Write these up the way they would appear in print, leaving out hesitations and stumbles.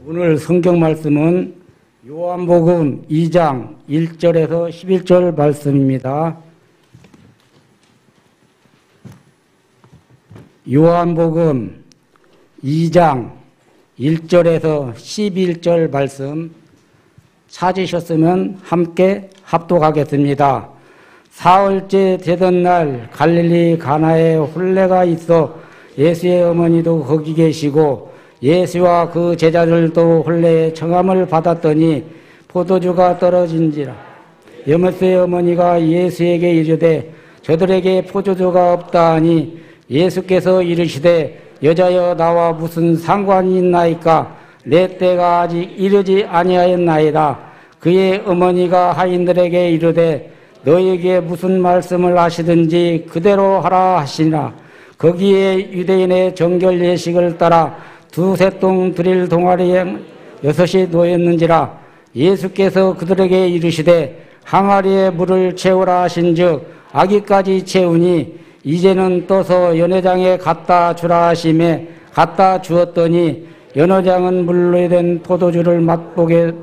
오늘 성경 말씀은 요한복음 2장 1절에서 11절 말씀입니다. 요한복음 2장 1절에서 11절 말씀 찾으셨으면 함께 합독하겠습니다. 사흘째 되던 날 갈릴리 가나에 혼례가 있어 예수의 어머니도 거기 계시고 예수와 그 제자들도 혼례의 청함을 받았더니 포도주가 떨어진지라. 여못의 어머니가 예수에게 이르되 저들에게 포도주가 없다 하니 예수께서 이르시되 여자여 나와 무슨 상관이 있나이까? 내 때가 아직 이르지 아니하였나이다. 그의 어머니가 하인들에게 이르되 너에게 무슨 말씀을 하시든지 그대로 하라 하시니라. 거기에 유대인의 정결 예식을 따라 두세 동 드릴 동아리에 6이 놓였는지라. 예수께서 그들에게 이르시되 항아리에 물을 채우라 하신즉 아기까지 채우니 이제는 떠서 연회장에 갖다 주라 하시매 갖다 주었더니 연회장은 물로 된 포도주를 맛보게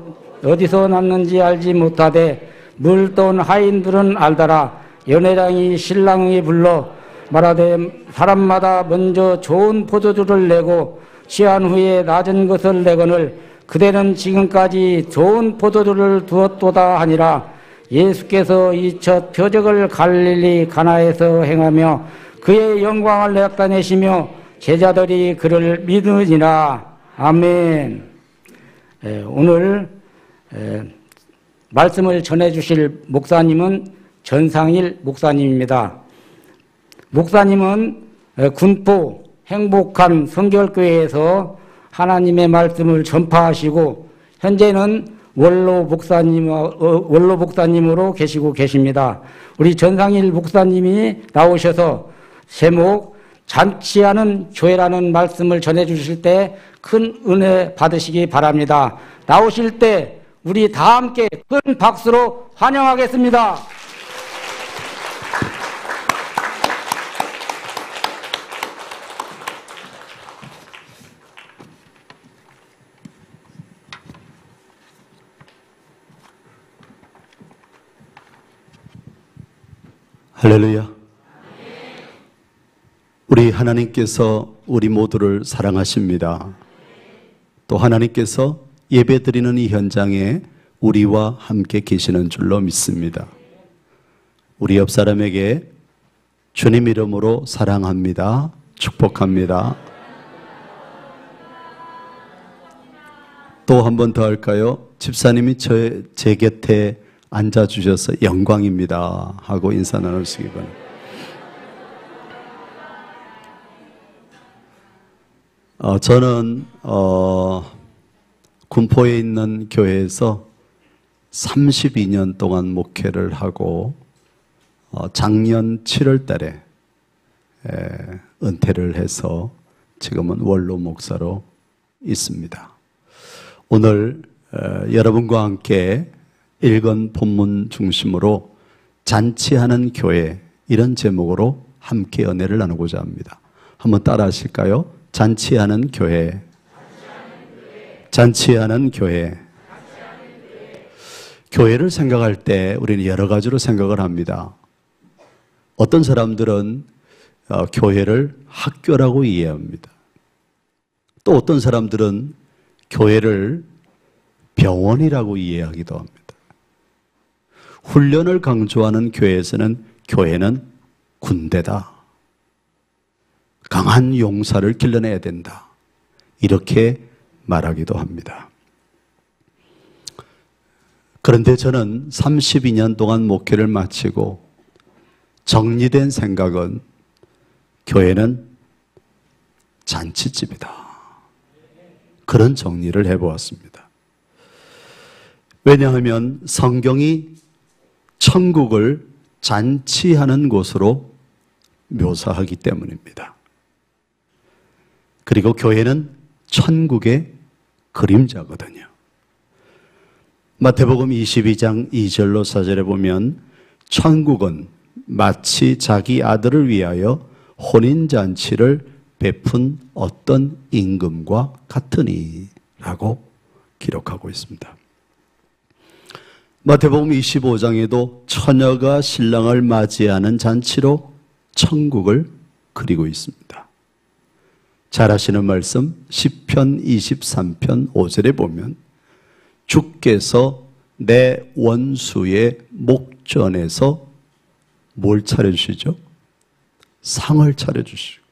어디서 났는지 알지 못하되 물 떠온 하인들은 알더라. 연회장이 신랑이 불러 말하되 사람마다 먼저 좋은 포도주를 내고 취한 후에 낮은 것을 내거늘 그대는 지금까지 좋은 포도주를 두었도다 하니라. 예수께서 이 첫 표적을 갈릴리 가나에서 행하며 그의 영광을 나타내시며 제자들이 그를 믿으니라. 아멘. 오늘 말씀을 전해주실 목사님은 전상일 목사님입니다. 목사님은 군포 행복한 성결교회에서 하나님의 말씀을 전파하시고 현재는 원로 목사님으로 계시고 계십니다. 우리 전상일 목사님이 나오셔서 제목 잔치하는 교회라는 말씀을 전해주실 때 큰 은혜 받으시기 바랍니다. 나오실 때 우리 다 함께 큰 박수로 환영하겠습니다. 할렐루야. 우리 하나님께서 우리 모두를 사랑하십니다. 또 하나님께서 예배드리는 이 현장에 우리와 함께 계시는 줄로 믿습니다. 우리 옆 사람에게 주님 이름으로 사랑합니다. 축복합니다. 또 한 번 더 할까요? 집사님이 제 곁에 앉아주셔서 영광입니다 하고 인사 나누시기 바랍니다. 저는 군포에 있는 교회에서 32년 동안 목회를 하고 작년 7월 달에 은퇴를 해서 지금은 원로 목사로 있습니다. 오늘 여러분과 함께 읽은 본문 중심으로 잔치하는 교회, 이런 제목으로 함께 은혜를 나누고자 합니다. 한번 따라 하실까요? 잔치하는 교회. 잔치하는 교회. 교회를 생각할 때 우리는 여러 가지로 생각을 합니다. 어떤 사람들은 교회를 학교라고 이해합니다. 또 어떤 사람들은 교회를 병원이라고 이해하기도 합니다. 훈련을 강조하는 교회에서는 교회는 군대다. 강한 용사를 길러내야 된다. 이렇게 말하기도 합니다. 그런데 저는 32년 동안 목회를 마치고 정리된 생각은 교회는 잔치집이다. 그런 정리를 해보았습니다. 왜냐하면 성경이 천국을 잔치하는 곳으로 묘사하기 때문입니다. 그리고 교회는 천국의 그림자거든요. 마태복음 22장 2절로 4절에 보면 천국은 마치 자기 아들을 위하여 혼인잔치를 베푼 어떤 임금과 같으니 라고 기록하고 있습니다. 마태복음 25장에도 처녀가 신랑을 맞이하는 잔치로 천국을 그리고 있습니다. 잘 아시는 말씀 시편 23편 5절에 보면 주께서 내 원수의 목전에서 뭘 차려주시죠? 상을 차려주시고,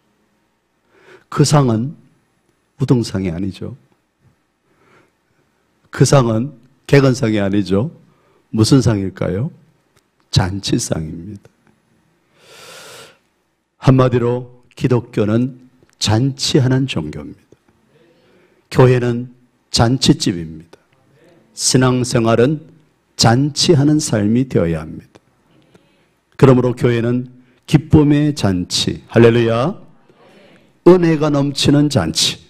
그 상은 우등상이 아니죠. 그 상은 객언상이 아니죠. 무슨 상일까요? 잔치상입니다. 한마디로 기독교는 잔치하는 종교입니다. 교회는 잔치집입니다. 신앙생활은 잔치하는 삶이 되어야 합니다. 그러므로 교회는 기쁨의 잔치, 할렐루야, 은혜가 넘치는 잔치,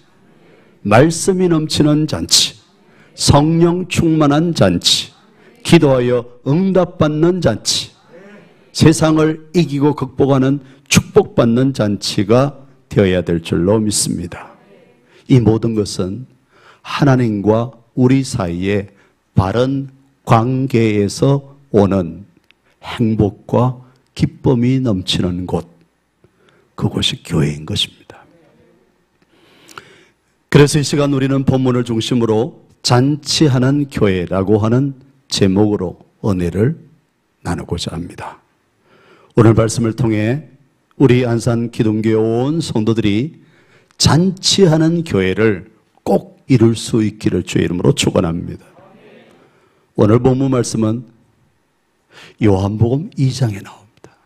말씀이 넘치는 잔치, 성령 충만한 잔치, 기도하여 응답받는 잔치, 세상을 이기고 극복하는 축복받는 잔치가 되어야 될 줄로 믿습니다. 이 모든 것은 하나님과 우리 사이에 바른 관계에서 오는 행복과 기쁨이 넘치는 곳, 그곳이 교회인 것입니다. 그래서 이 시간 우리는 본문을 중심으로 잔치하는 교회라고 하는 제목으로 은혜를 나누고자 합니다. 오늘 말씀을 통해 우리 안산 기독교회 온 성도들이 잔치하는 교회를 꼭 이룰 수 있기를 주의 이름으로 축원합니다. 오늘 본문 말씀은 요한복음 2장에 나옵니다.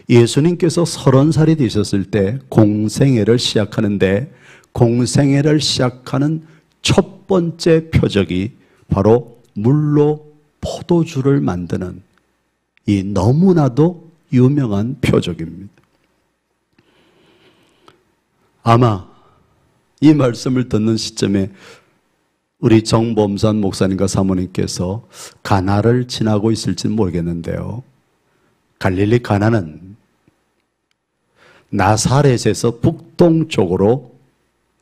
예수님께서 30살이 되셨을 때 공생애를 시작하는데, 공생애를 시작하는 첫 번째 표적이 바로 물로 포도주를 만드는 이 너무나도 유명한 표적입니다. 아마 이 말씀을 듣는 시점에 우리 정범산 목사님과 사모님께서 가나를 지나고 있을지는 모르겠는데요. 갈릴리 가나는 나사렛에서 북동쪽으로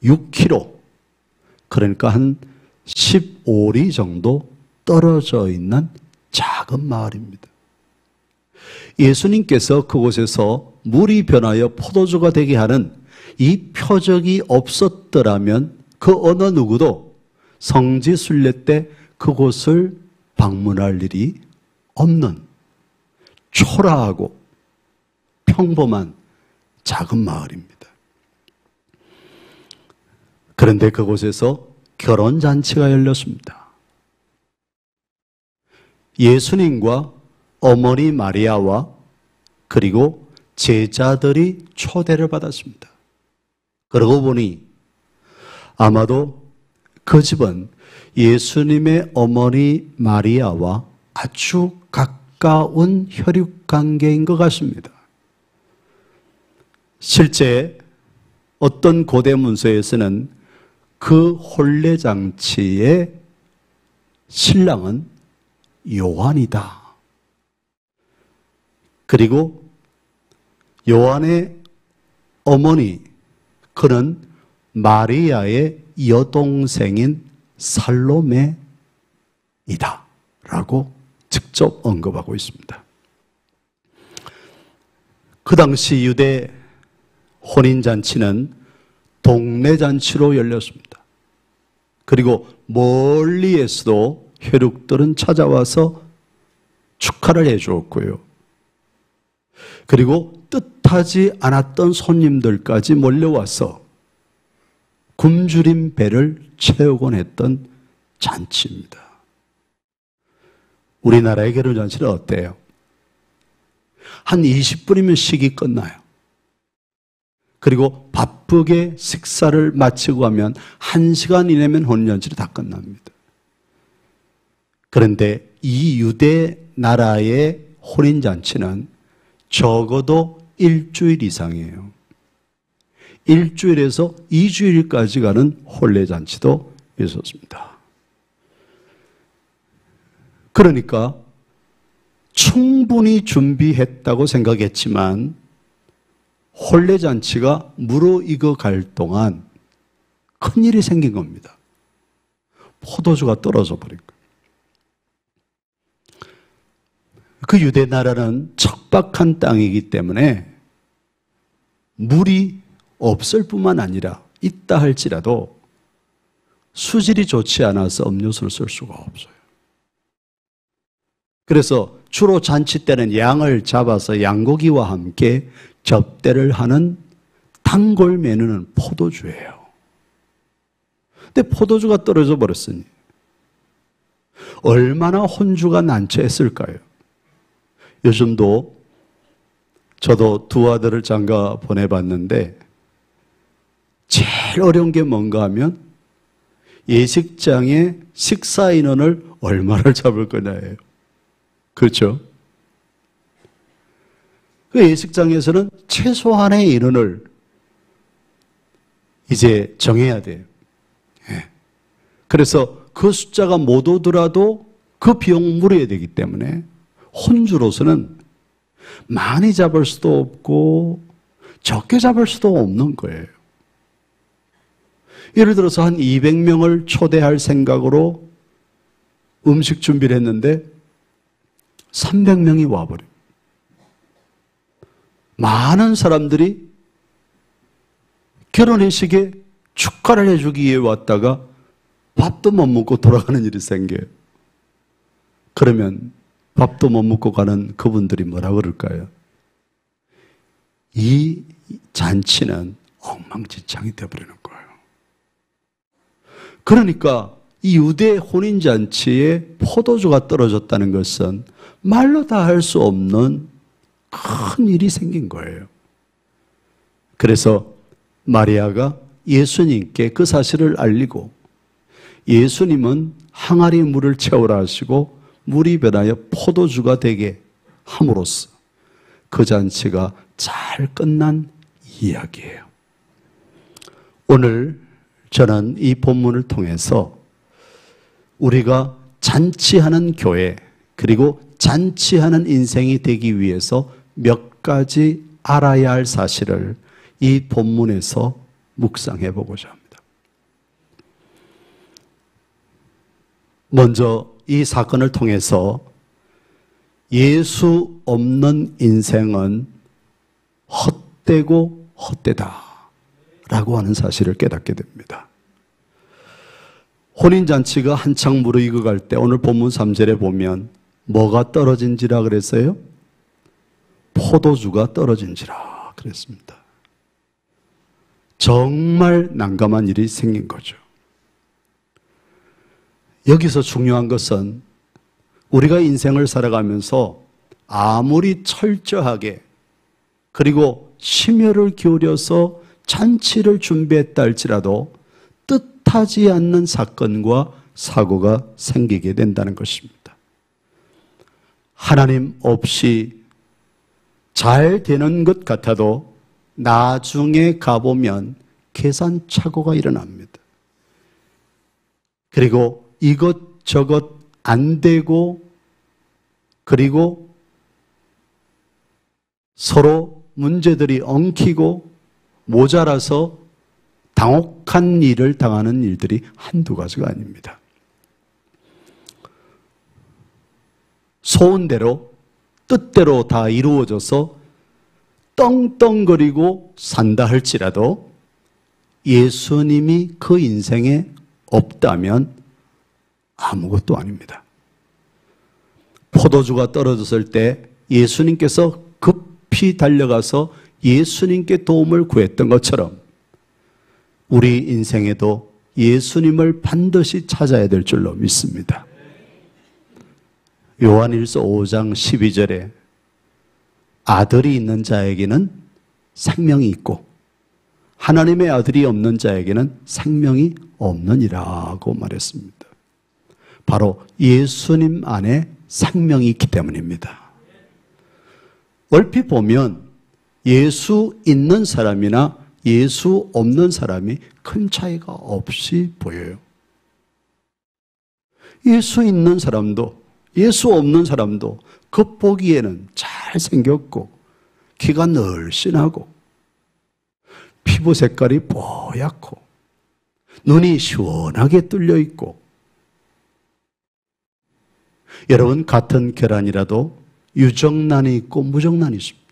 6km, 그러니까 한 15리 정도 떨어져 있는 작은 마을입니다. 예수님께서 그곳에서 물이 변하여 포도주가 되게 하는 이 표적이 없었더라면 그 어느 누구도 성지순례 때 그곳을 방문할 일이 없는 초라하고 평범한 작은 마을입니다. 그런데 그곳에서 결혼잔치가 열렸습니다. 예수님과 어머니 마리아와 그리고 제자들이 초대를 받았습니다. 그러고 보니 아마도 그 집은 예수님의 어머니 마리아와 아주 가까운 혈육관계인 것 같습니다. 실제 어떤 고대 문서에서는 그 혼례잔치의 신랑은 요한이다. 그리고 요한의 어머니, 그는 마리아의 여동생인 살로메이다 라고 직접 언급하고 있습니다. 그 당시 유대 혼인잔치는 동네잔치로 열렸습니다. 그리고 멀리에서도 혈육들은 찾아와서 축하를 해 주었고요. 그리고 뜻하지 않았던 손님들까지 몰려와서 굶주린 배를 채우곤 했던 잔치입니다. 우리나라의 결혼잔치는 어때요? 한 20분이면 식이 끝나요. 그리고 바쁘게 식사를 마치고 하면 1시간 이내면 혼인잔치를 다 끝납니다. 그런데 이 유대 나라의 혼인잔치는 적어도 일주일 이상이에요. 일주일에서 2주일까지 가는 혼례잔치도 있었습니다. 그러니까 충분히 준비했다고 생각했지만 혼례잔치가 무르익어 갈 동안 큰일이 생긴 겁니다. 포도주가 떨어져 버린 거예요. 그 유대 나라는 척박한 땅이기 때문에 물이 없을 뿐만 아니라 있다 할지라도 수질이 좋지 않아서 음료수를 쓸 수가 없어요. 그래서 주로 잔치 때는 양을 잡아서 양고기와 함께 접대를 하는 단골 메뉴는 포도주예요. 근데 포도주가 떨어져 버렸으니 얼마나 혼주가 난처했을까요? 요즘도 저도 두 아들을 장가 보내봤는데 제일 어려운 게 뭔가 하면 예식장에 식사 인원을 얼마를 잡을 거냐예요. 그렇죠? 그 예식장에서는 최소한의 인원을 이제 정해야 돼요. 예. 그래서 그 숫자가 못 오더라도 그 비용 물어야 되기 때문에 혼주로서는 많이 잡을 수도 없고 적게 잡을 수도 없는 거예요. 예를 들어서 한 200명을 초대할 생각으로 음식 준비를 했는데 300명이 와버려요. 많은 사람들이 결혼회식에 축하를 해주기 위해 왔다가 밥도 못 먹고 돌아가는 일이 생겨요. 그러면 밥도 못 먹고 가는 그분들이 뭐라 그럴까요? 이 잔치는 엉망진창이 되어버리는 거예요. 그러니까 이 유대 혼인잔치에 포도주가 떨어졌다는 것은 말로 다 할 수 없는 큰 일이 생긴 거예요. 그래서 마리아가 예수님께 그 사실을 알리고 예수님은 항아리 물을 채우라 하시고 물이 변하여 포도주가 되게 함으로써 그 잔치가 잘 끝난 이야기예요. 오늘 저는 이 본문을 통해서 우리가 잔치하는 교회 그리고 잔치하는 인생이 되기 위해서 몇 가지 알아야 할 사실을 이 본문에서 묵상해 보고자 합니다. 먼저 이 사건을 통해서 예수 없는 인생은 헛되고 헛되다라고 하는 사실을 깨닫게 됩니다. 혼인잔치가 한창 무르익어갈 때 오늘 본문 3절에 보면 뭐가 떨어진지라 그랬어요? 포도주가 떨어진지라 그랬습니다. 정말 난감한 일이 생긴 거죠. 여기서 중요한 것은 우리가 인생을 살아가면서 아무리 철저하게 그리고 심혈을 기울여서 잔치를 준비했다 할지라도 뜻하지 않는 사건과 사고가 생기게 된다는 것입니다. 하나님 없이 잘 되는 것 같아도 나중에 가보면 계산착오가 일어납니다. 그리고 이것저것 안 되고 그리고 서로 문제들이 엉키고 모자라서 당혹한 일을 당하는 일들이 한두 가지가 아닙니다. 소원대로 뜻대로 다 이루어져서 떵떵거리고 산다 할지라도 예수님이 그 인생에 없다면 아무것도 아닙니다. 포도주가 떨어졌을 때 예수님께서 급히 달려가서 예수님께 도움을 구했던 것처럼 우리 인생에도 예수님을 반드시 찾아야 될 줄로 믿습니다. 요한일서 5장 12절에 아들이 있는 자에게는 생명이 있고 하나님의 아들이 없는 자에게는 생명이 없느니라고 말했습니다. 바로 예수님 안에 생명이 있기 때문입니다. 얼핏 보면 예수 있는 사람이나 예수 없는 사람이 큰 차이가 없이 보여요. 예수 있는 사람도 예수 없는 사람도 겉보기에는 잘생겼고 키가 늘씬하고 피부 색깔이 뽀얗고 눈이 시원하게 뚫려 있고 여러분, 같은 계란이라도 유정란이 있고 무정란이 있습니다.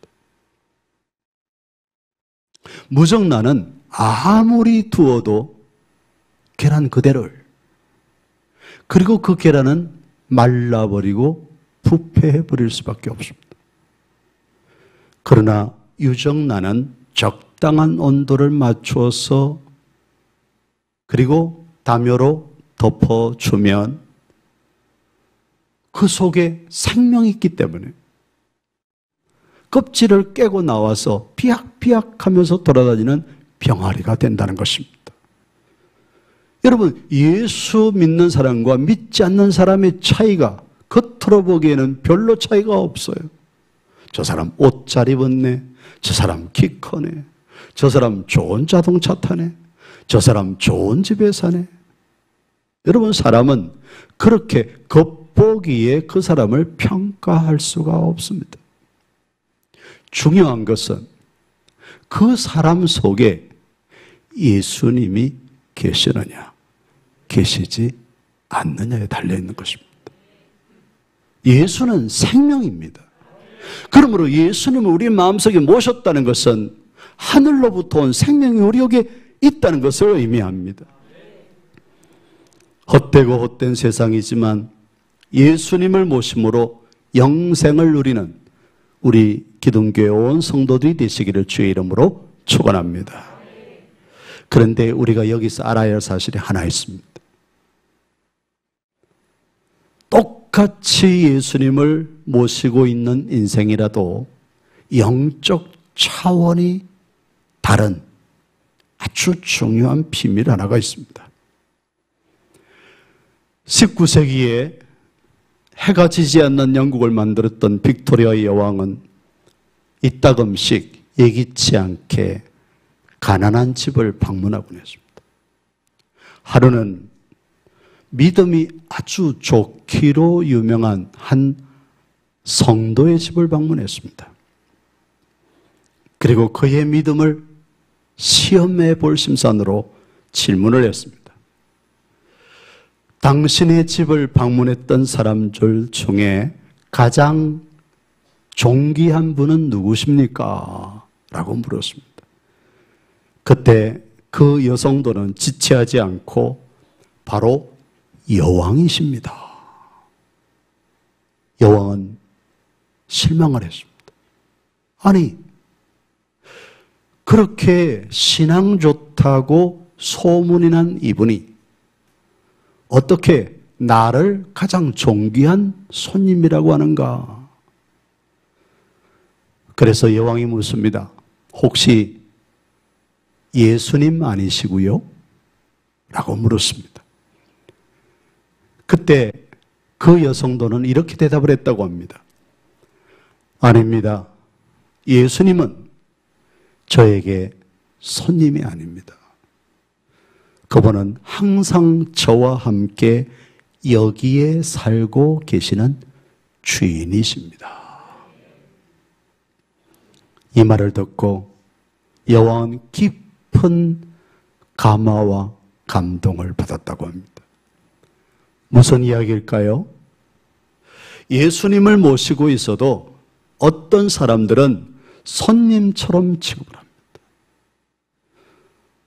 무정란은 아무리 두어도 계란 그대로를, 그리고 그 계란은 말라버리고 부패해버릴 수밖에 없습니다. 그러나 유정란은 적당한 온도를 맞추어서 그리고 담요로 덮어주면 그 속에 생명이 있기 때문에 껍질을 깨고 나와서 비약비약 하면서 돌아다니는 병아리가 된다는 것입니다. 여러분, 예수 믿는 사람과 믿지 않는 사람의 차이가 겉으로 보기에는 별로 차이가 없어요. 저 사람 옷 잘 입었네. 저 사람 키 크네. 저 사람 좋은 자동차 타네. 저 사람 좋은 집에 사네. 여러분, 사람은 그렇게 겉보기에 그 사람을 평가할 수가 없습니다. 중요한 것은 그 사람 속에 예수님이 계시느냐, 계시지 않느냐에 달려있는 것입니다. 예수는 생명입니다. 그러므로 예수님을 우리 마음속에 모셨다는 것은 하늘로부터 온 생명이 우리에게 있다는 것을 의미합니다. 헛되고 헛된 세상이지만 예수님을 모심으로 영생을 누리는 우리 기독교의 온 성도들이 되시기를 주의 이름으로 축원합니다. 그런데 우리가 여기서 알아야 할 사실이 하나 있습니다. 똑같이 예수님을 모시고 있는 인생이라도 영적 차원이 다른 아주 중요한 비밀 하나가 있습니다. 19세기에 해가 지지 않는 영국을 만들었던 빅토리아 여왕은 이따금씩 예기치 않게 가난한 집을 방문하곤 했습니다. 하루는 믿음이 아주 좋기로 유명한 한 성도의 집을 방문했습니다. 그리고 그의 믿음을 시험해 볼 심산으로 질문을 했습니다. 당신의 집을 방문했던 사람들 중에 가장 존귀한 분은 누구십니까? 라고 물었습니다. 그때 그 여성도는 지체하지 않고 바로 여왕이십니다. 여왕은 실망을 했습니다. 아니, 그렇게 신앙 좋다고 소문이 난 이분이 어떻게 나를 가장 존귀한 손님이라고 하는가? 그래서 여왕이 묻습니다. 혹시 예수님 아니시고요? 라고 물었습니다. 그때 그 여성도는 이렇게 대답을 했다고 합니다. 아닙니다. 예수님은 저에게 손님이 아닙니다. 그분은 항상 저와 함께 여기에 살고 계시는 주인이십니다. 이 말을 듣고 여왕은 깊은 감화와 감동을 받았다고 합니다. 무슨 이야기일까요? 예수님을 모시고 있어도 어떤 사람들은 손님처럼 취급을 합니다.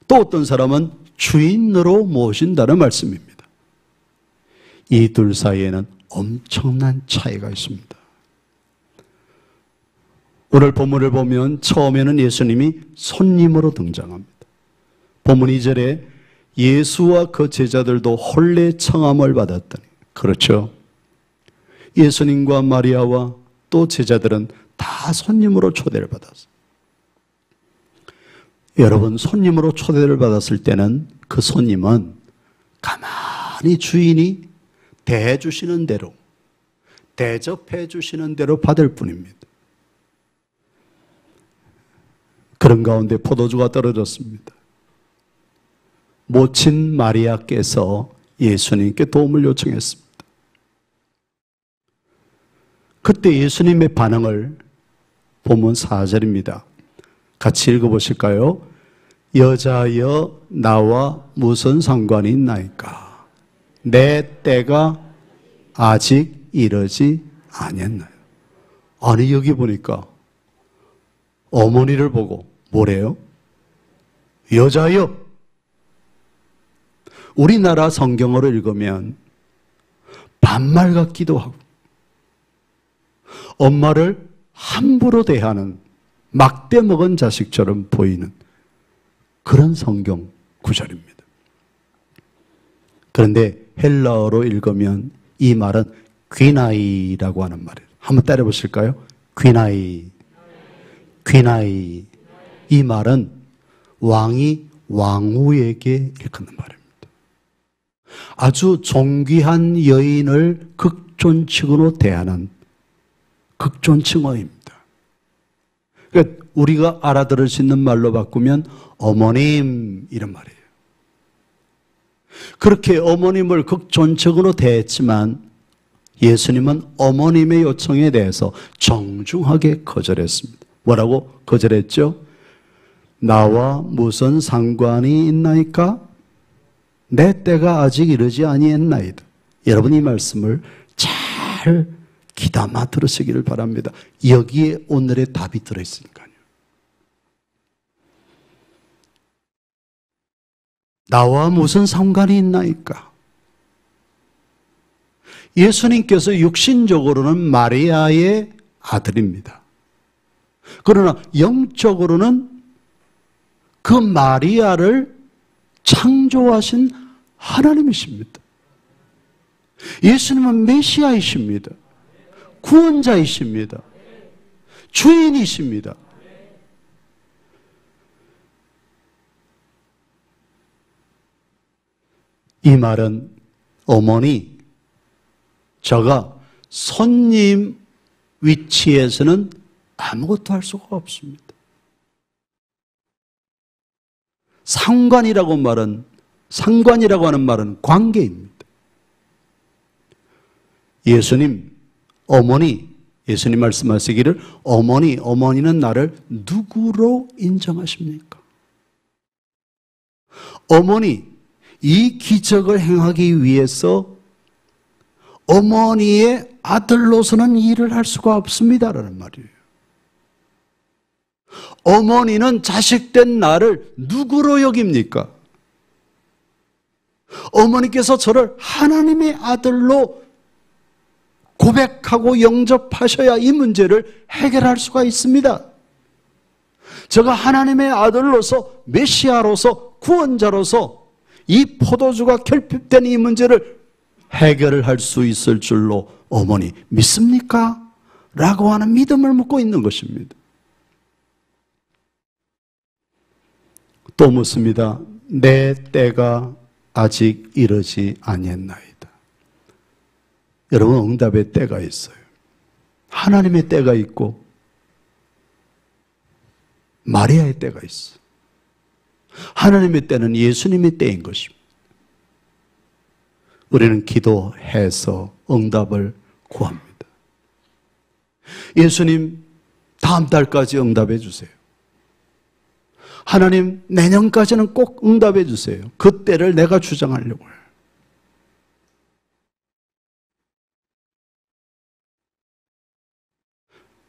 또 어떤 사람은 주인으로 모신다는 말씀입니다. 이 둘 사이에는 엄청난 차이가 있습니다. 오늘 본문을 보면 처음에는 예수님이 손님으로 등장합니다. 본문 2절에 예수와 그 제자들도 혼례청함을 받았더니, 그렇죠. 예수님과 마리아와 또 제자들은 다 손님으로 초대를 받았어요. 여러분, 손님으로 초대를 받았을 때는 그 손님은 가만히 주인이 대해주시는 대로, 대접해 주시는 대로 받을 뿐입니다. 그런 가운데 포도주가 떨어졌습니다. 모친 마리아께서 예수님께 도움을 요청했습니다. 그때 예수님의 반응을 본문 4절입니다. 같이 읽어보실까요? 여자여 나와 무슨 상관이 있나이까? 내 때가 아직 이러지 아니했나요? 아니, 여기 보니까 어머니를 보고 뭐래요? 여자여. 우리나라 성경어로 읽으면 반말 같기도 하고 엄마를 함부로 대하는 막대 먹은 자식처럼 보이는 그런 성경 구절입니다. 그런데 헬라어로 읽으면 이 말은 귀나이라고 하는 말이에요. 한번 따라 보실까요? 귀나이. 귀나이. 이 말은 왕이 왕후에게 일컫는 말입니다. 아주 존귀한 여인을 극존칭으로 대하는 극존칭어입니다. 그러니까 우리가 알아들을 수 있는 말로 바꾸면 어머님 이런 말이에요. 그렇게 어머님을 극존칭으로 대했지만 예수님은 어머님의 요청에 대해서 정중하게 거절했습니다. 뭐라고 거절했죠? 나와 무슨 상관이 있나이까? 내 때가 아직 이르지 아니했나이다. 여러분 이 말씀을 잘 귀담아 들으시기를 바랍니다. 여기에 오늘의 답이 들어있으니까요. 나와 무슨 상관이 있나이까? 예수님께서 육신적으로는 마리아의 아들입니다. 그러나 영적으로는 그 마리아를 창조하신 하나님이십니다. 예수님은 메시아이십니다. 구원자이십니다. 주인이십니다. 이 말은 어머니, 저가 손님 위치에서는 아무것도 할 수가 없습니다. 상관이라고 하는 말은 관계입니다. 예수님, 어머니, 예수님 말씀하시기를 어머니는 나를 누구로 인정하십니까? 어머니, 이 기적을 행하기 위해서 어머니의 아들로서는 일을 할 수가 없습니다라는 말이에요. 어머니는 자식된 나를 누구로 여깁니까? 어머니께서 저를 하나님의 아들로 고백하고 영접하셔야 이 문제를 해결할 수가 있습니다. 제가 하나님의 아들로서 메시아로서 구원자로서 이 포도주가 결핍된 이 문제를 해결을 할 수 있을 줄로 어머니 믿습니까? 라고 하는 믿음을 묻고 있는 것입니다. 또 묻습니다. 내 때가 아직 이르지 아니했나이다. 여러분 응답의 때가 있어요. 하나님의 때가 있고 마리아의 때가 있어요. 하나님의 때는 예수님의 때인 것입니다. 우리는 기도해서 응답을 구합니다. 예수님 다음 달까지 응답해 주세요. 하나님 내년까지는 꼭 응답해 주세요. 그 때를 내가 주장하려고 해요.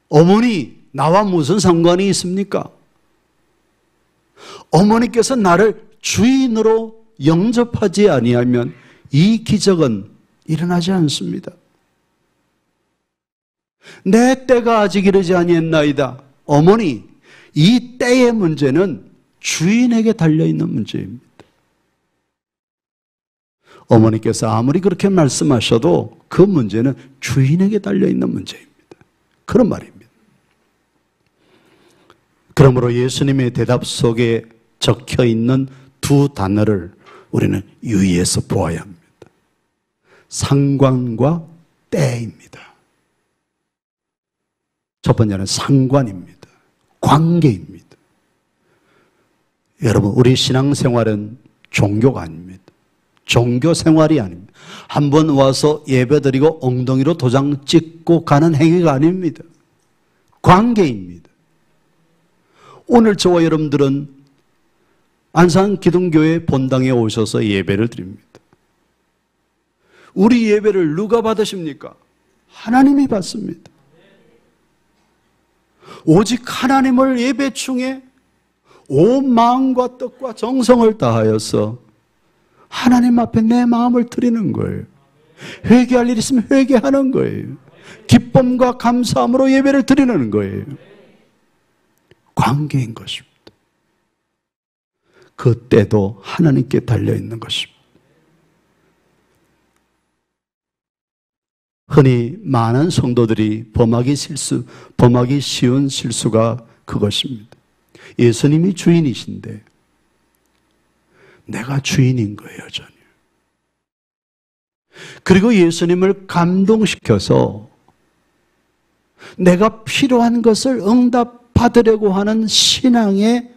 어머니 나와 무슨 상관이 있습니까? 어머니께서 나를 주인으로 영접하지 아니하면 이 기적은 일어나지 않습니다. 내 때가 아직 이르지 아니했나이다. 어머니, 이 때의 문제는 주인에게 달려있는 문제입니다. 어머니께서 아무리 그렇게 말씀하셔도 그 문제는 주인에게 달려있는 문제입니다. 그런 말입니다. 그러므로 예수님의 대답 속에 적혀있는 두 단어를 우리는 유의해서 보아야 합니다. 상관과 때입니다. 첫 번째는 상관입니다. 관계입니다. 여러분, 우리 신앙생활은 종교가 아닙니다. 종교 생활이 아닙니다. 한 번 와서 예배드리고 엉덩이로 도장 찍고 가는 행위가 아닙니다. 관계입니다. 오늘 저와 여러분들은 안산 기둥교회 본당에 오셔서 예배를 드립니다. 우리 예배를 누가 받으십니까? 하나님이 받습니다. 오직 하나님을 예배 중에 온 마음과 뜻과 정성을 다하여서 하나님 앞에 내 마음을 드리는 거예요. 회개할 일 있으면 회개하는 거예요. 기쁨과 감사함으로 예배를 드리는 거예요. 관계인 것입니다. 그 때도 하나님께 달려있는 것입니다. 흔히 많은 성도들이 범하기 쉬운 실수가 그것입니다. 예수님이 주인이신데 내가 주인인 거예요, 여전히. 그리고 예수님을 감동시켜서 내가 필요한 것을 응답받으려고 하는 신앙의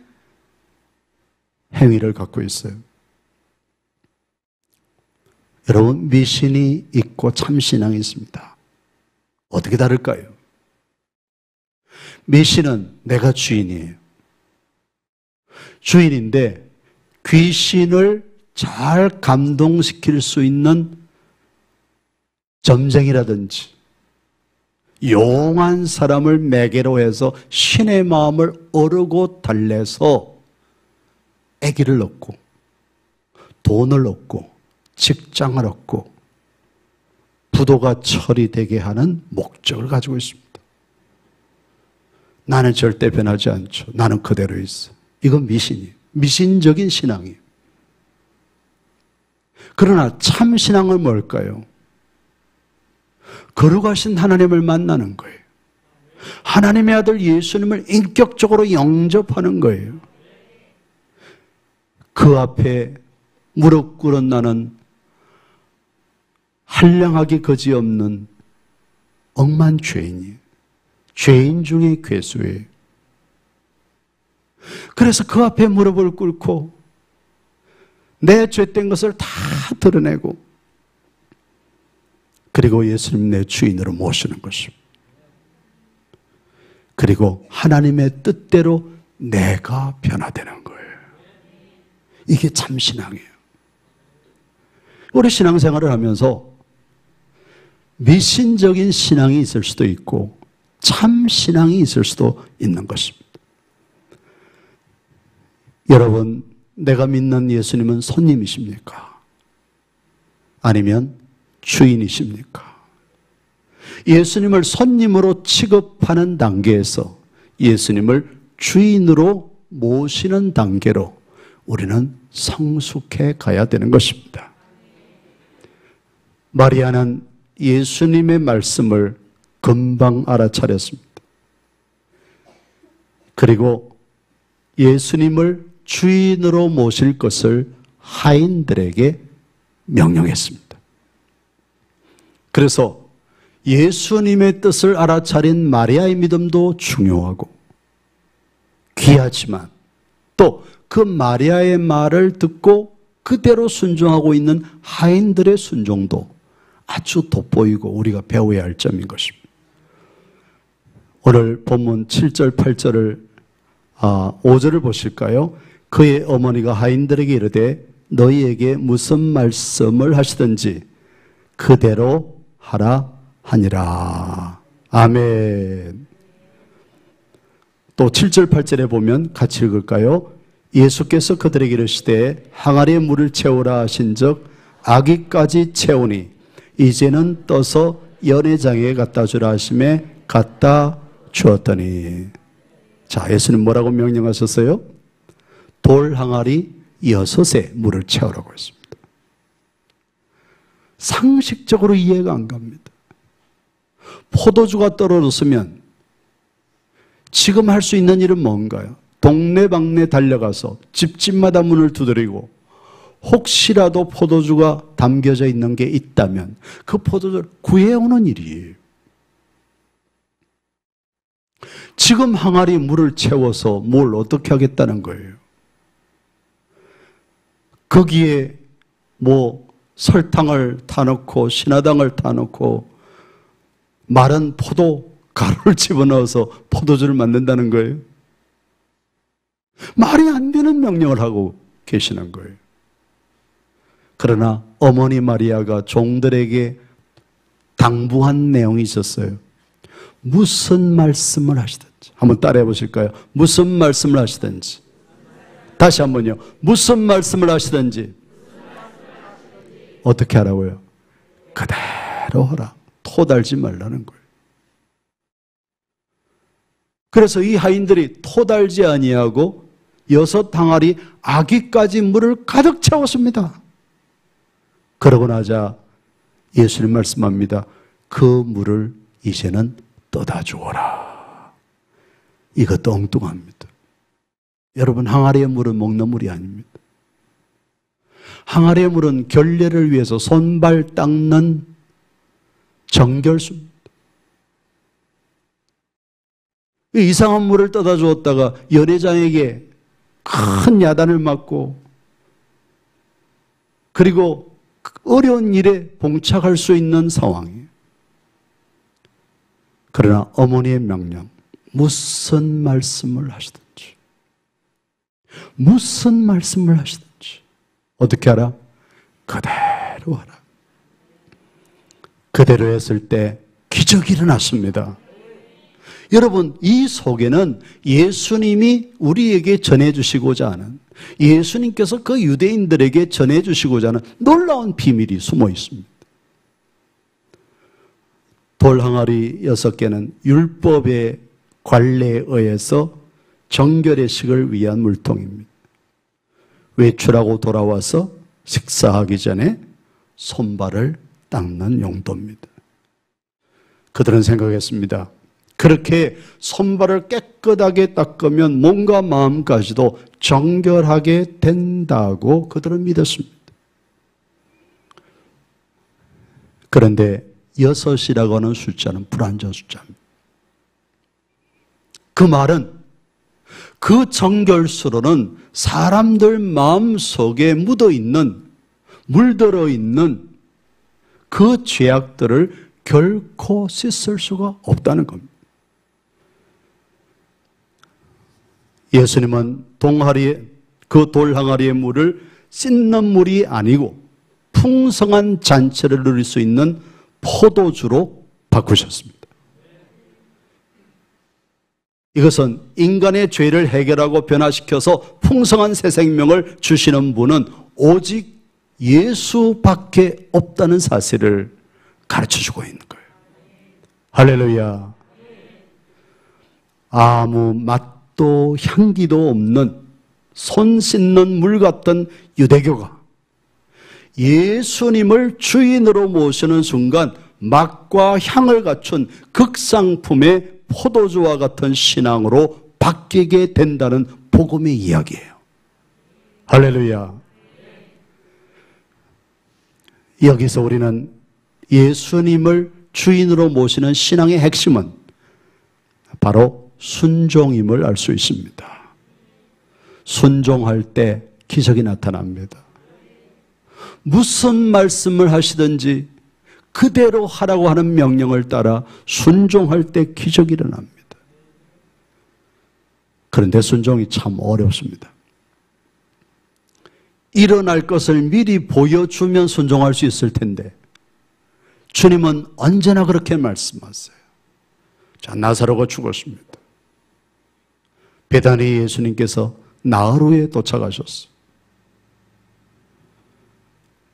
행위를 갖고 있어요. 여러분, 미신이 있고 참신앙이 있습니다. 어떻게 다를까요? 미신은 내가 주인이에요. 주인인데 귀신을 잘 감동시킬 수 있는 점쟁이라든지 용한 사람을 매개로 해서 신의 마음을 어르고 달래서 아기를 얻고 돈을 얻고 직장을 얻고 부도가 처리되게 하는 목적을 가지고 있습니다. 나는 절대 변하지 않죠. 나는 그대로 있어. 이건 미신이에요. 미신적인 신앙이에요. 그러나 참 신앙은 뭘까요? 거룩하신 하나님을 만나는 거예요. 하나님의 아들 예수님을 인격적으로 영접하는 거예요. 그 앞에 무릎 꿇은 나는 한량하기 거지없는 억만 죄인이에요. 죄인 중에 괴수예요. 그래서 그 앞에 무릎을 꿇고 내 죄된 것을 다 드러내고 그리고 예수님 내 주인으로 모시는 것입니다. 그리고 하나님의 뜻대로 내가 변화되는 거예요. 이게 참 신앙이에요. 우리 신앙생활을 하면서 미신적인 신앙이 있을 수도 있고 참 신앙이 있을 수도 있는 것입니다. 여러분, 내가 믿는 예수님은 손님이십니까? 아니면 주인이십니까? 예수님을 손님으로 취급하는 단계에서 예수님을 주인으로 모시는 단계로 우리는 성숙해 가야 되는 것입니다. 마리아는 예수님의 말씀을 금방 알아차렸습니다. 그리고 예수님을 주인으로 모실 것을 하인들에게 명령했습니다. 그래서 예수님의 뜻을 알아차린 마리아의 믿음도 중요하고 귀하지만 또 그 마리아의 말을 듣고 그대로 순종하고 있는 하인들의 순종도 아주 돋보이고 우리가 배워야 할 점인 것입니다. 오늘 본문 7절, 8절을 5절을 보실까요? 그의 어머니가 하인들에게 이르되 너희에게 무슨 말씀을 하시든지 그대로 하라 하니라. 아멘. 또 7절, 8절에 보면 같이 읽을까요? 예수께서 그들에게 이르시되 항아리에 물을 채우라 하신즉 아기까지 채우니 이제는 떠서 연회장에 갖다 주라 하심에 갖다 주었더니. 자, 예수님 뭐라고 명령하셨어요? 돌 항아리 6에 물을 채우라고 했습니다. 상식적으로 이해가 안 갑니다. 포도주가 떨어졌으면 지금 할 수 있는 일은 뭔가요? 동네방네 달려가서 집집마다 문을 두드리고 혹시라도 포도주가 담겨져 있는 게 있다면 그 포도주를 구해오는 일이에요. 지금 항아리 물을 채워서 뭘 어떻게 하겠다는 거예요? 거기에 뭐 설탕을 타놓고 신화당을 타놓고 마른 포도 가루를 집어넣어서 포도주를 만든다는 거예요. 말이 안 되는 명령을 하고 계시는 거예요. 그러나 어머니 마리아가 종들에게 당부한 내용이 있었어요. 무슨 말씀을 하시든지. 한번 따라해 보실까요? 무슨 말씀을 하시든지. 다시 한번요. 무슨 말씀을 하시든지. 어떻게 하라고요? 그대로 하라. 토달지 말라는 거예요. 그래서 이 하인들이 토달지 아니하고 6 항아리 아기까지 물을 가득 채웠습니다. 그러고 나자 예수님 말씀합니다. 그 물을 이제는 떠다 주어라. 이것도 엉뚱합니다. 여러분, 항아리의 물은 먹는 물이 아닙니다. 항아리의 물은 결례를 위해서 손발 닦는 정결수입니다. 이상한 물을 떠다 주었다가 연회장에게 큰 야단을 맞고 그리고 어려운 일에 봉착할 수 있는 상황이에요. 그러나 어머니의 명령, 무슨 말씀을 하시든지, 무슨 말씀을 하시든지 어떻게 하라? 그대로 하라. 그대로 했을 때 기적이 일어났습니다. 여러분, 이 속에는 예수님이 우리에게 전해주시고자 하는, 예수님께서 그 유대인들에게 전해주시고자 하는 놀라운 비밀이 숨어 있습니다. 돌 항아리 6개는 율법의 관례에 의해서 정결의 식을 위한 물통입니다. 외출하고 돌아와서 식사하기 전에 손발을 닦는 용도입니다. 그들은 생각했습니다. 그렇게 손발을 깨끗하게 닦으면 몸과 마음까지도 정결하게 된다고 그들은 믿었습니다. 그런데 6이라고 하는 숫자는 불완전 숫자입니다. 그 말은 그 정결수로는 사람들 마음속에 묻어있는, 물들어 있는 그 죄악들을 결코 씻을 수가 없다는 겁니다. 예수님은 그 돌 항아리의 물을 씻는 물이 아니고 풍성한 잔치를 누릴 수 있는 포도주로 바꾸셨습니다. 이것은 인간의 죄를 해결하고 변화시켜서 풍성한 새 생명을 주시는 분은 오직 예수밖에 없다는 사실을 가르쳐주고 있는 거예요. 할렐루야. 아무 맛도 향기도 없는 손 씻는 물 같던 유대교가 예수님을 주인으로 모시는 순간 맛과 향을 갖춘 극상품의 포도주와 같은 신앙으로 바뀌게 된다는 복음의 이야기예요. 할렐루야. 여기서 우리는 예수님을 주인으로 모시는 신앙의 핵심은 바로 순종임을 알 수 있습니다. 순종할 때 기적이 나타납니다. 무슨 말씀을 하시든지 그대로 하라고 하는 명령을 따라 순종할 때 기적이 일어납니다. 그런데 순종이 참 어렵습니다. 일어날 것을 미리 보여주면 순종할 수 있을 텐데 주님은 언제나 그렇게 말씀하세요. 자, 나사로가 죽었습니다. 베다니 예수님께서 나흘 후에 도착하셨어요.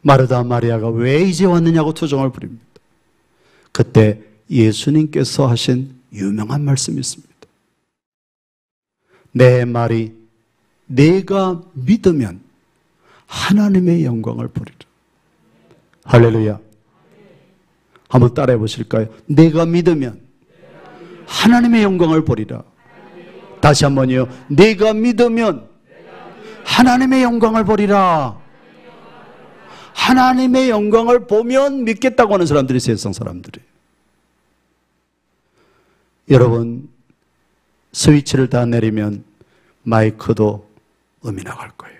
마르다 마리아가 왜 이제 왔느냐고 투정을 부립니다. 그때 예수님께서 하신 유명한 말씀이 있습니다. 내 말이 내가 믿으면 하나님의 영광을 보리라. 할렐루야. 한번 따라해 보실까요? 내가 믿으면 하나님의 영광을 보리라. 다시 한번요. 내가 믿으면 하나님의 영광을 보리라. 하나님의 영광을 보면 믿겠다고 하는 사람들이 세상 사람들이. 여러분, 스위치를 다 내리면 마이크도 음이 나갈 거예요.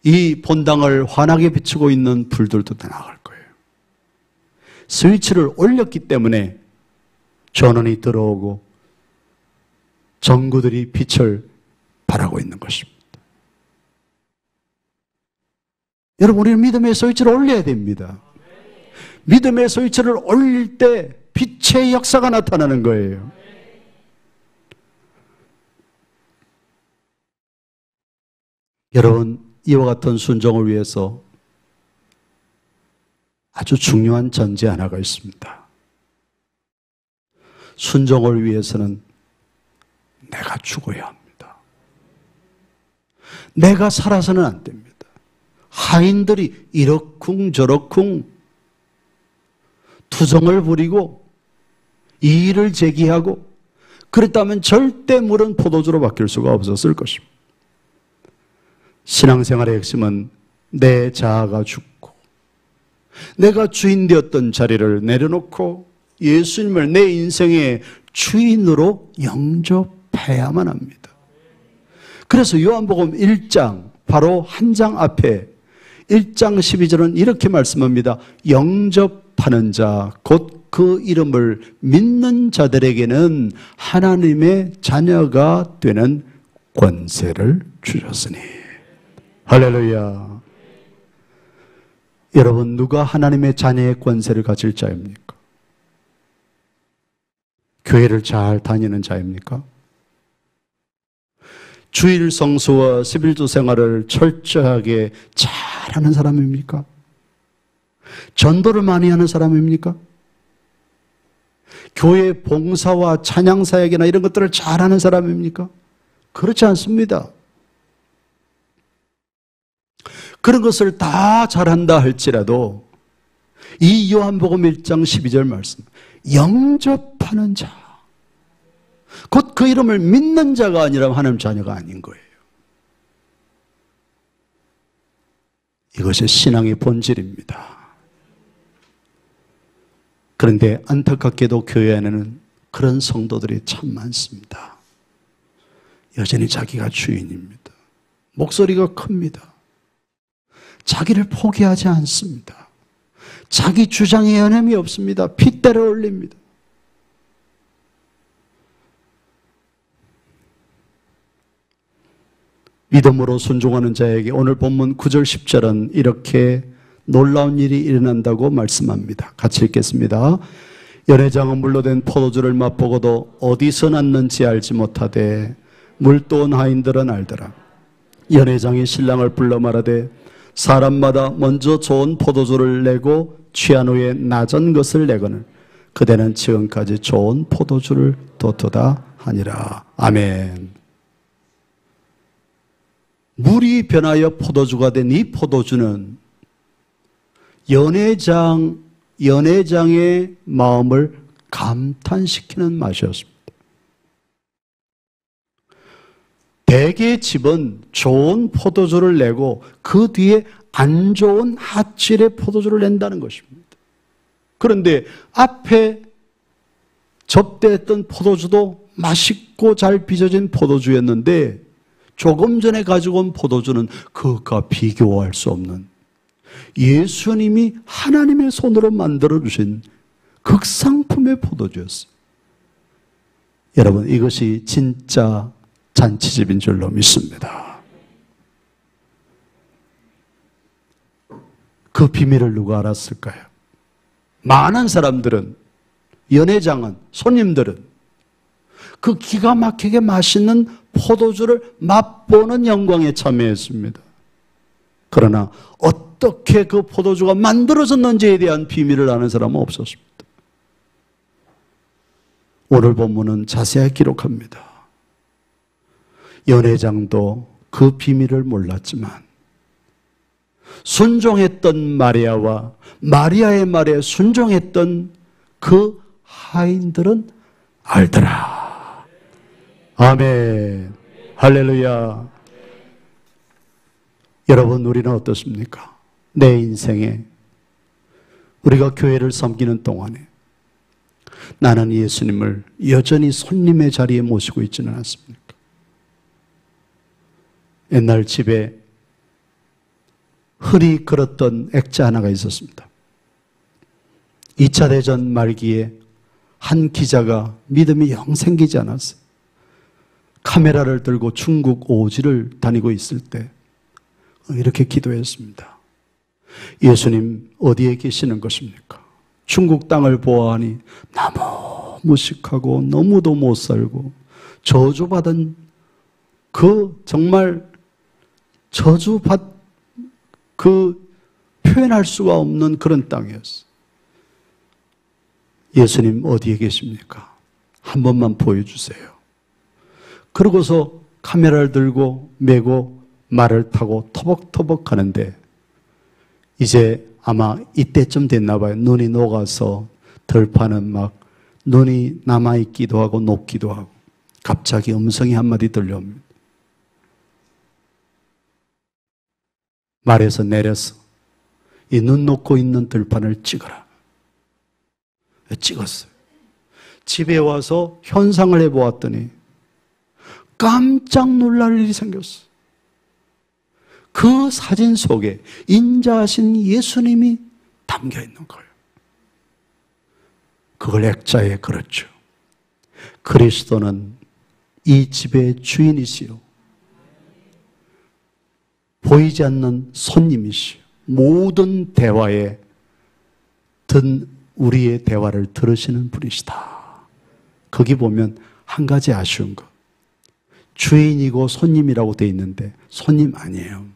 이 본당을 환하게 비추고 있는 불들도 다 나갈 거예요. 스위치를 올렸기 때문에 전원이 들어오고 전구들이 빛을 발하고 있는 것입니다. 여러분, 우리는 믿음의 스위치를 올려야 됩니다. 믿음의 스위치를 올릴 때 빛의 역사가 나타나는 거예요. 여러분, 이와 같은 순종을 위해서 아주 중요한 전제 하나가 있습니다. 순종을 위해서는 내가 죽어야 합니다. 내가 살아서는 안 됩니다. 하인들이 이러쿵저러쿵 투정을 부리고 이의를 제기하고 그랬다면 절대 물은 포도주로 바뀔 수가 없었을 것입니다. 신앙생활의 핵심은 내 자아가 죽고 내가 주인 되었던 자리를 내려놓고 예수님을 내 인생의 주인으로 영접해야만 합니다. 그래서 요한복음 1장 바로 한 장 앞에 1장 12절은 이렇게 말씀합니다. 영접하는 자, 곧 그 이름을 믿는 자들에게는 하나님의 자녀가 되는 권세를 주셨으니. 할렐루야. 여러분, 누가 하나님의 자녀의 권세를 가질 자입니까? 교회를 잘 다니는 자입니까? 주일 성수와 11조 생활을 철저하게 잘하는 사람입니까? 전도를 많이 하는 사람입니까? 교회 봉사와 찬양 사역이나 이런 것들을 잘하는 사람입니까? 그렇지 않습니다. 그런 것을 다 잘한다 할지라도 이 요한복음 1장 12절 말씀, 영접하는 자, 곧 그 이름을 믿는 자가 아니라 하나님 자녀가 아닌 거예요. 이것이 신앙의 본질입니다. 그런데 안타깝게도 교회 안에는 그런 성도들이 참 많습니다. 여전히 자기가 주인입니다. 목소리가 큽니다. 자기를 포기하지 않습니다. 자기 주장에 연함이 없습니다. 핏대를 올립니다. 믿음으로 순종하는 자에게 오늘 본문 9절 10절은 이렇게 놀라운 일이 일어난다고 말씀합니다. 같이 읽겠습니다. 연회장은 물로 된 포도주를 맛보고도 어디서 났는지 알지 못하되 물도온 하인들은 알더라. 연회장이 신랑을 불러 말하되 사람마다 먼저 좋은 포도주를 내고 취한 후에 낮은 것을 내거늘 그대는 지금까지 좋은 포도주를 뒀도다 하니라. 아멘. 물이 변하여 포도주가 된 이 포도주는 연회장의 마음을 감탄시키는 맛이었습니다. 대개의 집은 좋은 포도주를 내고 그 뒤에 안 좋은 핫질의 포도주를 낸다는 것입니다. 그런데 앞에 접대했던 포도주도 맛있고 잘 빚어진 포도주였는데 조금 전에 가지고 온 포도주는 그것과 비교할 수 없는 예수님이 하나님의 손으로 만들어주신 극상품의 포도주였어요. 여러분, 이것이 진짜 잔치집인 줄로 믿습니다. 그 비밀을 누가 알았을까요? 많은 사람들은, 연회장은, 손님들은 그 기가 막히게 맛있는 포도주를 맛보는 영광에 참여했습니다. 그러나 어떻게 그 포도주가 만들어졌는지에 대한 비밀을 아는 사람은 없었습니다. 오늘 본문은 자세히 기록합니다. 연회장도 그 비밀을 몰랐지만 순종했던 마리아와 마리아의 말에 순종했던 그 하인들은 알더라. 아멘. 할렐루야. 여러분, 우리는 어떻습니까? 내 인생에 우리가 교회를 섬기는 동안에 나는 예수님을 여전히 손님의 자리에 모시고 있지는 않습니까? 옛날 집에 흔히 걸었던 액자 하나가 있었습니다. 2차 대전 말기에 한 기자가 믿음이 영 생기지 않았어요. 카메라를 들고 중국 오지를 다니고 있을 때 이렇게 기도했습니다. 예수님 어디에 계시는 것입니까? 중국 땅을 보아하니 너무 무식하고 너무도 못 살고 저주받은 정말 표현할 수가 없는 그런 땅이었어요. 예수님 어디에 계십니까? 한 번만 보여주세요. 그러고서 카메라를 들고 메고 말을 타고 터벅터벅 가는데 이제 아마 이때쯤 됐나 봐요. 눈이 녹아서 들판은 막 눈이 남아있기도 하고 녹기도 하고 갑자기 음성이 한마디 들려옵니다. 말에서 내려서 이 눈 녹고 있는 들판을 찍어라. 찍었어요. 집에 와서 현상을 해보았더니 깜짝 놀랄 일이 생겼어요. 그 사진 속에 인자하신 예수님이 담겨 있는 거예요. 그걸 액자에 걸었죠. 그리스도는 이 집의 주인이시요. 보이지 않는 손님이시요. 모든 대화에 우리의 대화를 들으시는 분이시다. 거기 보면 한 가지 아쉬운 것. 주인이고 손님이라고 돼 있는데 손님 아니에요.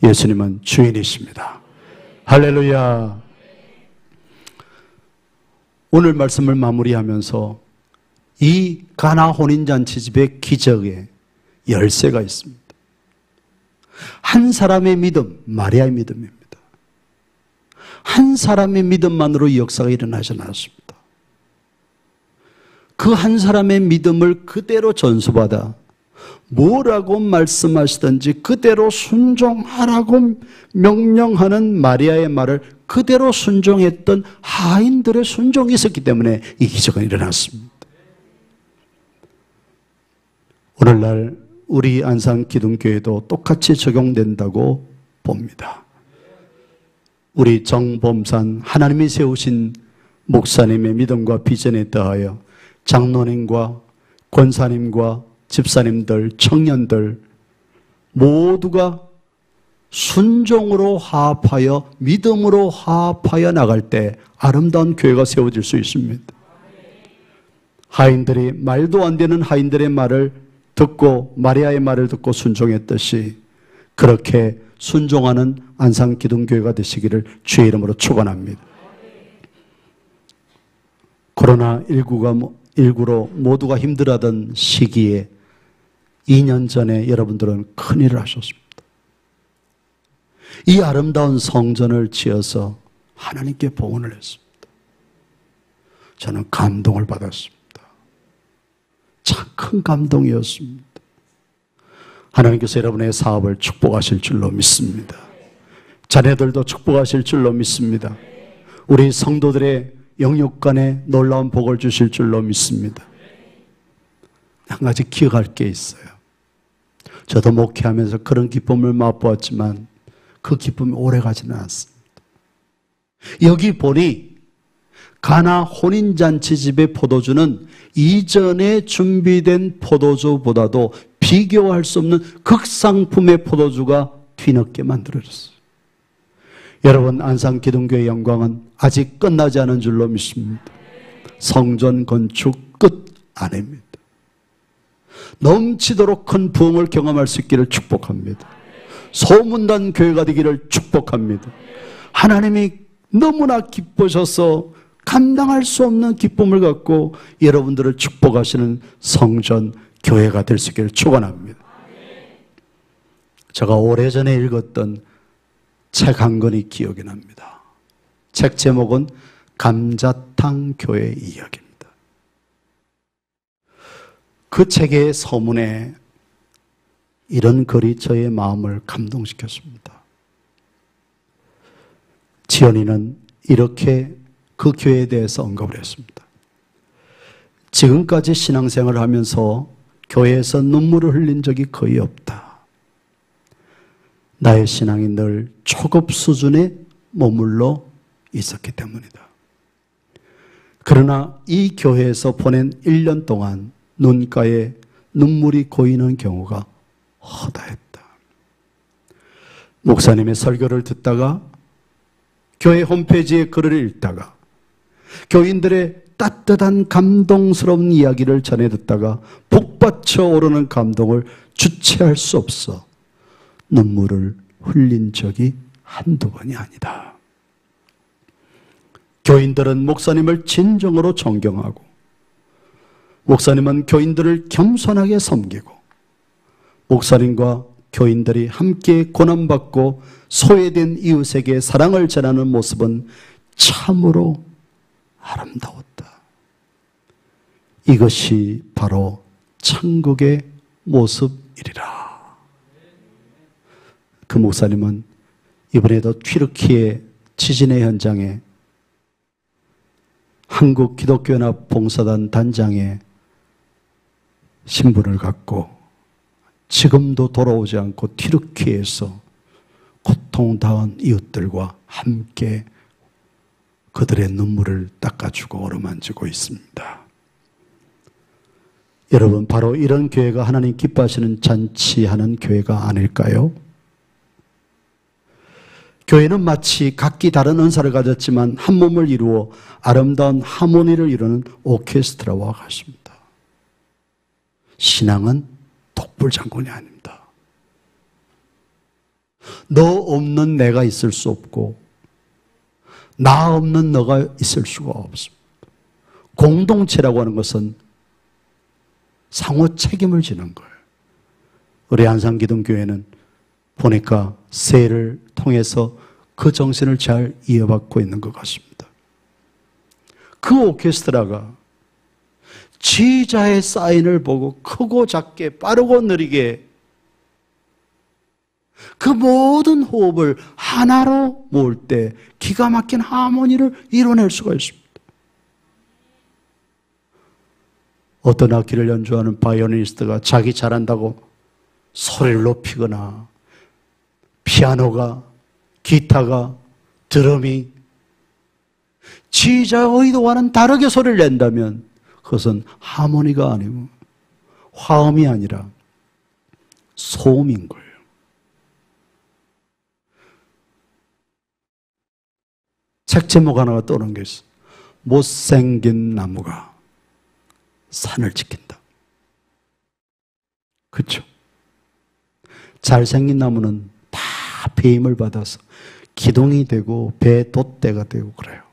예수님은 주인이십니다. 할렐루야. 오늘 말씀을 마무리하면서 이 가나 혼인잔치집의 기적에 열쇠가 있습니다. 한 사람의 믿음, 마리아의 믿음입니다. 한 사람의 믿음만으로 이 역사가 일어나지 않았습니다. 그 한 사람의 믿음을 그대로 전수받아 뭐라고 말씀하시든지 그대로 순종하라고 명령하는 마리아의 말을 그대로 순종했던 하인들의 순종이 있었기 때문에 이 기적은 일어났습니다. 오늘날 우리 안산기둥교회도 똑같이 적용된다고 봅니다. 우리 정범산 하나님이 세우신 목사님의 믿음과 비전에 더하여 장로님과 권사님과 집사님들, 청년들 모두가 순종으로 화합하여 믿음으로 화합하여 나갈 때 아름다운 교회가 세워질 수 있습니다. 하인들이 말도 안 되는 하인들의 말을 듣고 마리아의 말을 듣고 순종했듯이 그렇게 순종하는 안산기둥교회가 되시기를 주의 이름으로 축원합니다. 코로나19로 모두가 힘들어하던 시기에 2년 전에 여러분들은 큰일을 하셨습니다. 이 아름다운 성전을 지어서 하나님께 봉헌을 했습니다. 저는 감동을 받았습니다. 참 큰 감동이었습니다. 하나님께서 여러분의 사업을 축복하실 줄로 믿습니다. 자녀들도 축복하실 줄로 믿습니다. 우리 성도들의 영육간에 놀라운 복을 주실 줄로 믿습니다. 한 가지 기억할 게 있어요. 저도 목회하면서 그런 기쁨을 맛보았지만 그 기쁨이 오래가지는 않습니다. 여기 보니 가나 혼인잔치집의 포도주는 이전에 준비된 포도주보다도 비교할 수 없는 극상품의 포도주가 뒤늦게 만들어졌어요. 여러분, 안산기둥교의 영광은 아직 끝나지 않은 줄로 믿습니다. 성전 건축 끝 아닙니다. 넘치도록 큰 부흥을 경험할 수 있기를 축복합니다. 소문난 교회가 되기를 축복합니다. 하나님이 너무나 기쁘셔서 감당할 수 없는 기쁨을 갖고 여러분들을 축복하시는 성전 교회가 될 수 있기를 축원합니다. 제가 오래전에 읽었던 책 한 권이 기억이 납니다. 책 제목은 감자탕 교회 이야기입니다. 그 책의 서문에 이런 글이 저의 마음을 감동시켰습니다. 지연이는 이렇게 그 교회에 대해서 언급을 했습니다. 지금까지 신앙생활을 하면서 교회에서 눈물을 흘린 적이 거의 없다. 나의 신앙이 늘 초급 수준에 머물러 있었기 때문이다. 그러나 이 교회에서 보낸 1년 동안 눈가에 눈물이 고이는 경우가 허다했다. 목사님의 설교를 듣다가 교회 홈페이지에 글을 읽다가 교인들의 따뜻한 감동스러운 이야기를 전해 듣다가 북받쳐 오르는 감동을 주체할 수 없어 눈물을 흘린 적이 한두 번이 아니다. 교인들은 목사님을 진정으로 존경하고 목사님은 교인들을 겸손하게 섬기고 목사님과 교인들이 함께 고난받고 소외된 이웃에게 사랑을 전하는 모습은 참으로 아름다웠다. 이것이 바로 천국의 모습이리라. 그 목사님은 이번에도 튀르키예 지진의 현장에 한국 기독교연합 봉사단 단장의 신분을 갖고 지금도 돌아오지 않고 튀르키예에서 고통당한 이웃들과 함께 그들의 눈물을 닦아주고 어루만지고 있습니다. 여러분, 바로 이런 교회가 하나님 기뻐하시는 잔치하는 교회가 아닐까요? 교회는 마치 각기 다른 은사를 가졌지만 한 몸을 이루어 아름다운 하모니를 이루는 오케스트라와 같습니다. 신앙은 독불장군이 아닙니다. 너 없는 내가 있을 수 없고 나 없는 너가 있을 수가 없습니다. 공동체라고 하는 것은 상호 책임을 지는 거예요. 우리 안산기둥교회는 보니까 새해를 통해서 그 정신을 잘 이어받고 있는 것 같습니다. 그 오케스트라가 지휘자의 사인을 보고 크고 작게 빠르고 느리게 그 모든 호흡을 하나로 모을 때 기가 막힌 하모니를 이뤄낼 수가 있습니다. 어떤 악기를 연주하는 바이올리니스트가 자기 잘한다고 소리를 높이거나 피아노가, 기타가, 드럼이 지휘자의 의도와는 다르게 소리를 낸다면 그것은 하모니가 아니고 화음이 아니라 소음인 거예요. 책 제목 하나가 떠오르는 게 있어요. 못생긴 나무가 산을 지킨다. 그렇죠? 잘생긴 나무는 다 배임을 받아서 기둥이 되고 배 돛대가 되고 그래요.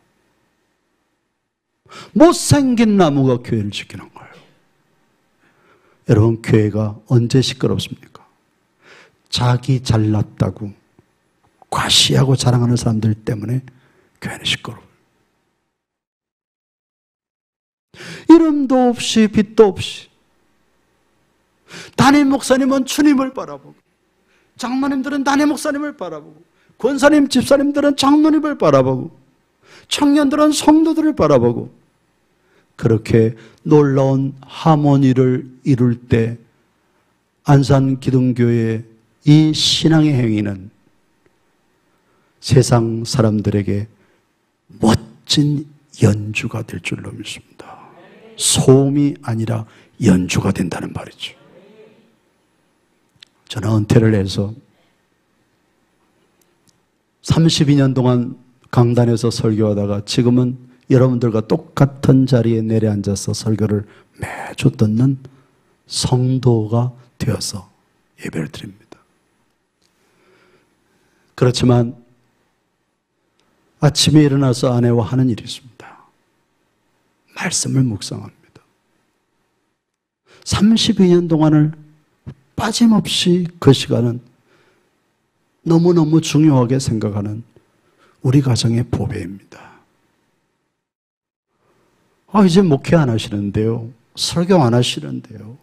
못생긴 나무가 교회를 지키는 거예요. 여러분, 교회가 언제 시끄럽습니까? 자기 잘났다고 과시하고 자랑하는 사람들 때문에 교회는 시끄러워요. 이름도 없이 빛도 없이 담임 목사님은 주님을 바라보고 장로님들은 담임 목사님을 바라보고 권사님 집사님들은 장로님을 바라보고 청년들은 성도들을 바라보고 그렇게 놀라운 하모니를 이룰 때 안산기둥교회의 이 신앙의 행위는 세상 사람들에게 멋진 연주가 될 줄로 믿습니다. 소음이 아니라 연주가 된다는 말이죠. 저는 은퇴를 해서 32년 동안 강단에서 설교하다가 지금은 여러분들과 똑같은 자리에 내려앉아서 설교를 매주 듣는 성도가 되어서 예배를 드립니다. 그렇지만 아침에 일어나서 아내와 하는 일이 있습니다. 말씀을 묵상합니다. 32년 동안을 빠짐없이 그 시간은 너무너무 중요하게 생각하는 우리 가정의 보배입니다. 이제 목회 안 하시는데요. 설교 안 하시는데요.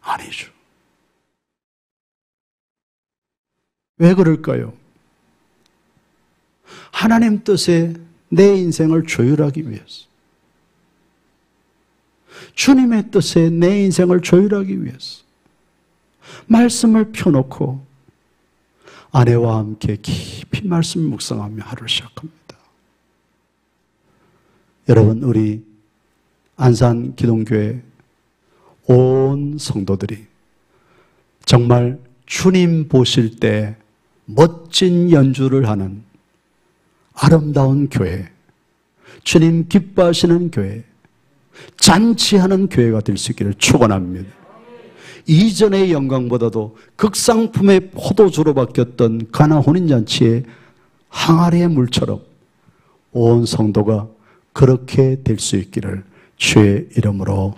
아니죠. 왜 그럴까요? 하나님 뜻에 내 인생을 조율하기 위해서. 주님의 뜻에 내 인생을 조율하기 위해서. 말씀을 펴놓고 아내와 함께 깊이 말씀 묵상하며 하루를 시작합니다. 여러분, 우리 안산기동교회 온 성도들이 정말 주님 보실 때 멋진 연주를 하는 아름다운 교회, 주님 기뻐하시는 교회, 잔치하는 교회가 될 수 있기를 축원합니다. 이전의 영광보다도 극상품의 포도주로 바뀌었던 가나 혼인잔치의 항아리의 물처럼 온 성도가 그렇게 될 수 있기를 주의 이름으로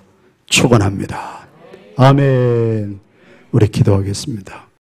축원합니다. 아멘. 우리 기도하겠습니다.